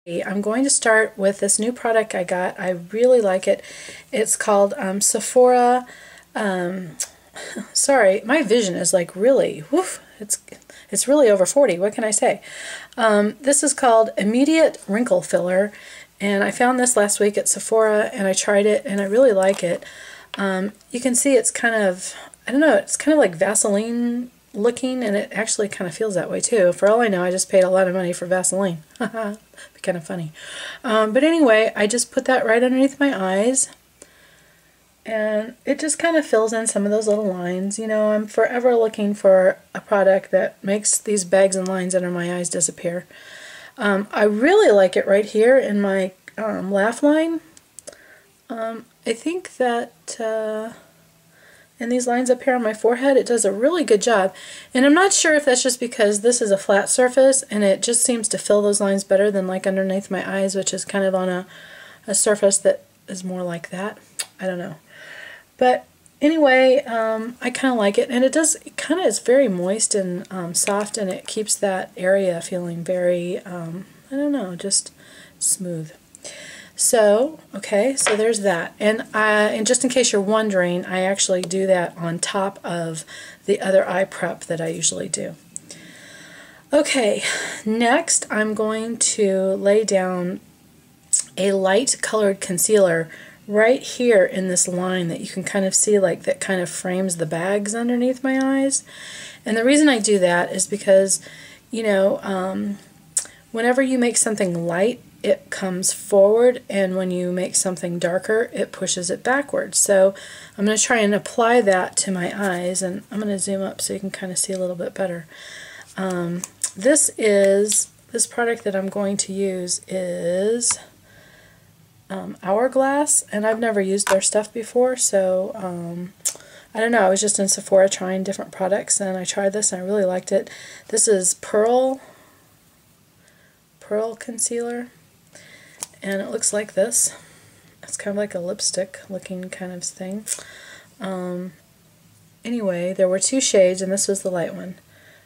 I'm going to start with this new product I got. I really like it. It's called Sephora. Sorry, my vision is like really, woof, it's really over 40. What can I say? This is called Immediate Wrinkle Filler, and I found this last week at Sephora, and I tried it, and I really like it. You can see it's kind of, I don't know, it's kind of like Vaseline looking, and it actually kind of feels that way too. For all I know, I just paid a lot of money for Vaseline. Be kind of funny. But anyway, I just put that right underneath my eyes, and it just kind of fills in some of those little lines. You know, I'm forever looking for a product that makes these bags and lines under my eyes disappear. I really like it right here in my laugh line. I think that and these lines up here on my forehead, it does a really good job. And I'm not sure if that's just because this is a flat surface and it just seems to fill those lines better than like underneath my eyes, which is kind of on a surface that is more like that. I don't know. But anyway, I kind of like it, and it kind of is very moist and soft, and it keeps that area feeling very, I don't know, just smooth. So, okay, so there's that. And just in case you're wondering, I actually do that on top of the other eye prep that I usually do. Okay, next I'm going to lay down a light colored concealer right here in this line that you can kind of see, like that kind of frames the bags underneath my eyes. And the reason I do that is because, you know, whenever you make something light, it comes forward, and when you make something darker, it pushes it backwards. So I'm going to try and apply that to my eyes, and I'm going to zoom up so you can kind of see a little bit better. This product that I'm going to use is HourGlass, and I've never used their stuff before, so I don't know, I was just in Sephora trying different products, and I tried this and I really liked it. This is Pearl Concealer, and it looks like this. It's kind of like a lipstick looking kind of thing. Anyway, there were two shades, and this was the light one.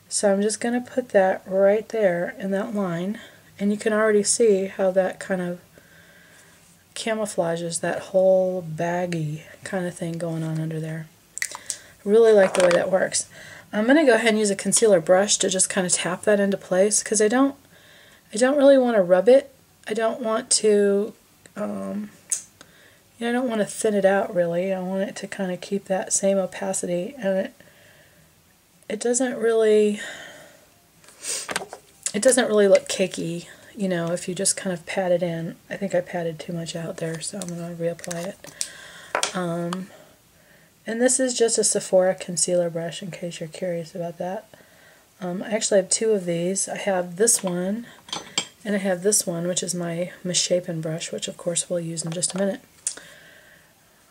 So I'm just going to put that right there in that line, and you can already see how that kind of camouflages that whole baggy kind of thing going on under there. Really like the way that works. I'm going to go ahead and use a concealer brush to just kind of tap that into place, because I don't really want to rub it. I don't want to, you know, I don't want to thin it out really. I want it to kind of keep that same opacity, and it doesn't really look cakey, you know, if you just kind of pat it in. I think I patted too much out there, so I'm going to reapply it. And this is just a Sephora concealer brush, in case you're curious about that. I actually have two of these. I have this one, and I have this one, which is my misshapen brush, which of course we'll use in just a minute.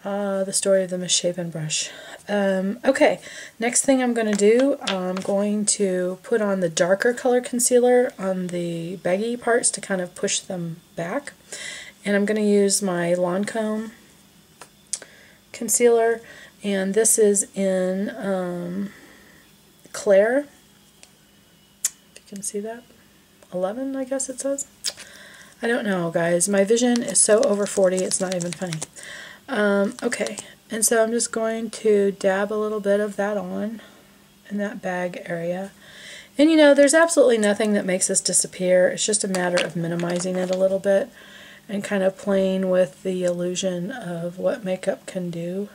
The story of the misshapen brush. Okay, next thing I'm going to do, I'm going to put on the darker color concealer on the baggy parts to kind of push them back. And I'm going to use my Lancome concealer, and this is in Clair. If you can see that. 11, I guess it says. I don't know, guys. My vision is so over 40, it's not even funny. Okay, and so I'm just going to dab a little bit of that on in that bag area. And you know, there's absolutely nothing that makes this disappear. It's just a matter of minimizing it a little bit and kind of playing with the illusion of what makeup can do.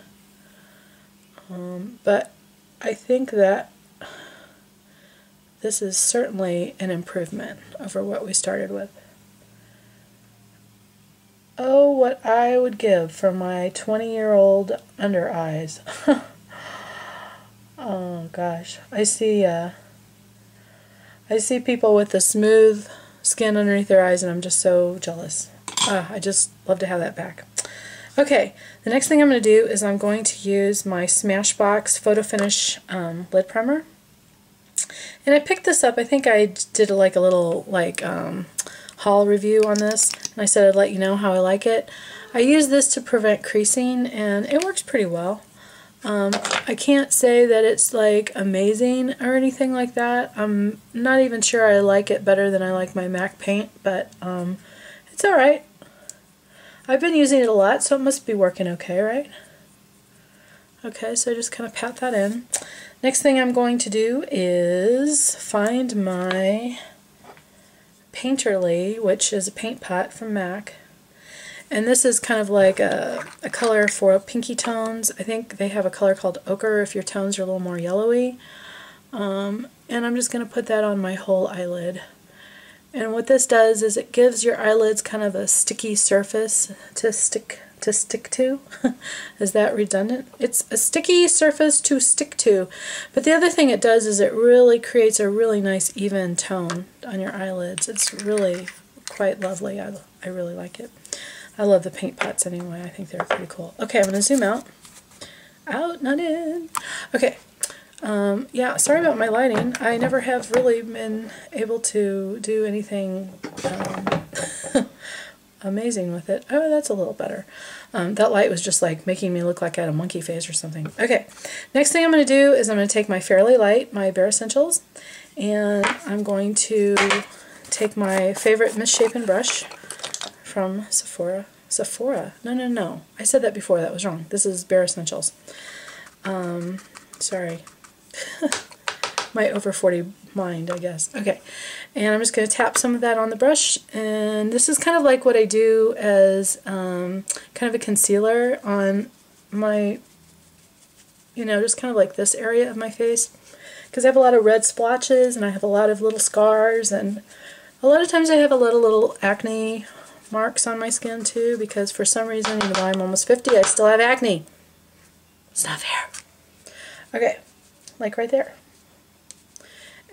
But I think that this is certainly an improvement over what we started with. Oh, what I would give for my 20-year-old under eyes. Oh gosh, I see people with the smooth skin underneath their eyes, and I'm just so jealous. I just love to have that back. Okay, the next thing I'm going to do is I'm going to use my Smashbox PhotoFinish lid primer. And I picked this up, I think I did like a little haul review on this, and I said I'd let you know how I like it. I use this to prevent creasing, and it works pretty well. I can't say that it's like amazing or anything like that. I'm not even sure I like it better than I like my MAC paint, but It's alright. I've been using it a lot, so it must be working okay, right? Okay, so just kind of pat that in. Next thing I'm going to do is find my Painterly, which is a paint pot from MAC. And this is kind of like a color for pinky tones. I think they have a color called ochre if your tones are a little more yellowy. And I'm just going to put that on my whole eyelid. And what this does is it gives your eyelids kind of a sticky surface to stick to. Is that redundant? It's a sticky surface to stick to. But the other thing it does is it really creates a really nice even tone on your eyelids. It's really quite lovely. I really like it. I love the paint pots anyway. I think they're pretty cool. Okay, I'm going to zoom out. Out, not in. Okay. Yeah, sorry about my lighting. I never have really been able to do anything amazing with it. Oh, that's a little better. That light was just like making me look like I had a monkey face or something. Okay, next thing I'm going to do is I'm going to take my Fairly Light, my Bare Essentials, and I'm going to take my favorite misshapen brush from Sephora. Sephora? No. I said that before. That was wrong. This is Bare Essentials. Sorry. My over 40 mind, I guess. Okay, and I'm just going to tap some of that on the brush, and this is kind of like what I do as kind of a concealer on my, just kind of like this area of my face, because I have a lot of red splotches, and I have a lot of little scars, and a lot of times I have a lot of little acne marks on my skin too, because for some reason, even though I'm almost 50, I still have acne. It's not fair. Okay, like right there.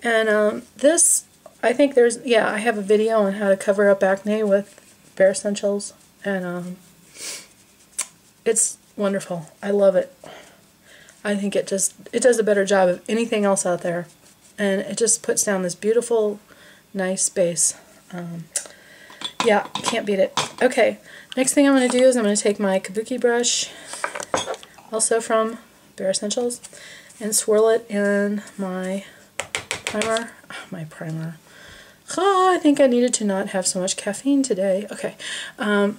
And this, I think I have a video on how to cover up acne with Bare Essentials, and it's wonderful. I love it. I think it does a better job of anything else out there, and it just puts down this beautiful, nice base. Yeah, can't beat it. Okay, next thing I'm going to do is I'm going to take my Kabuki brush, also from Bare Essentials, and swirl it in my primer. Oh, I think I needed to not have so much caffeine today. Okay, and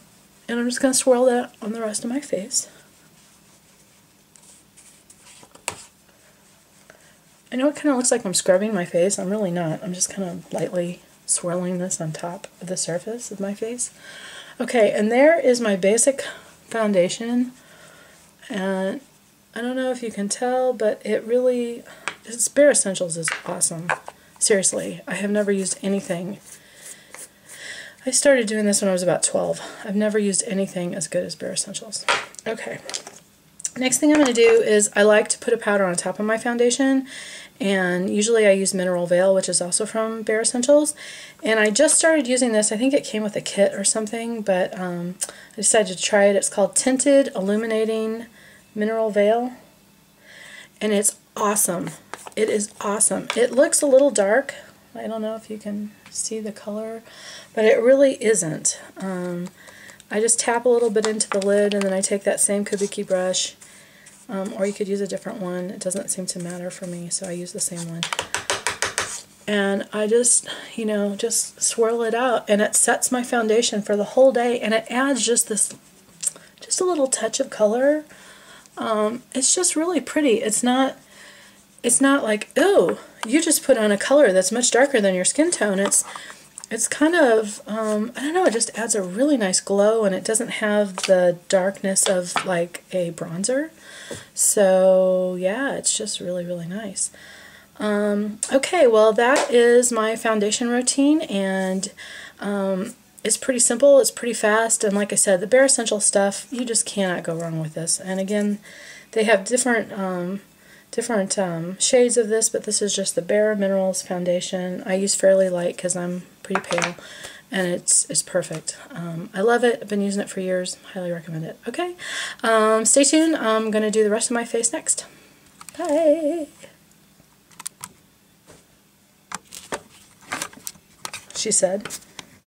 I'm just going to swirl that on the rest of my face. I know it kind of looks like I'm scrubbing my face. I'm really not. I'm just kind of lightly swirling this on top of the surface of my face. Okay, and there is my basic foundation, and I don't know if you can tell, but it's Bare Essentials is awesome. Seriously, I have never used anything. I started doing this when I was about 12. I've never used anything as good as Bare Essentials. Okay. Next thing I'm going to do is I like to put a powder on top of my foundation, and usually I use Mineral Veil, which is also from Bare Essentials. And I just started using this. I think it came with a kit or something, but I decided to try it. It's called Tinted Illuminating Mineral Veil, and it's awesome. It is awesome. It looks a little dark. I don't know if you can see the color, but it really isn't. I just tap a little bit into the lid, and then I take that same Kabuki brush, or you could use a different one. It doesn't seem to matter for me, so I use the same one. And I just, just swirl it out, and it sets my foundation for the whole day, and it adds just a little touch of color. It's just really pretty. It's not like, oh, you just put on a color that's much darker than your skin tone. It's kind of, I don't know, it just adds a really nice glow, and it doesn't have the darkness of like a bronzer. So yeah, it's just really, really nice. Okay, well that is my foundation routine, and it's pretty simple, it's pretty fast, and like I said, the Bare Essential stuff, you just cannot go wrong with this. And again, they have different shades of this, but this is just the Bare Minerals foundation. I use Fairly Light because I'm pretty pale, and it's perfect. I love it. I've been using it for years. Highly recommend it. Okay, stay tuned. I'm going to do the rest of my face next. Bye! She said.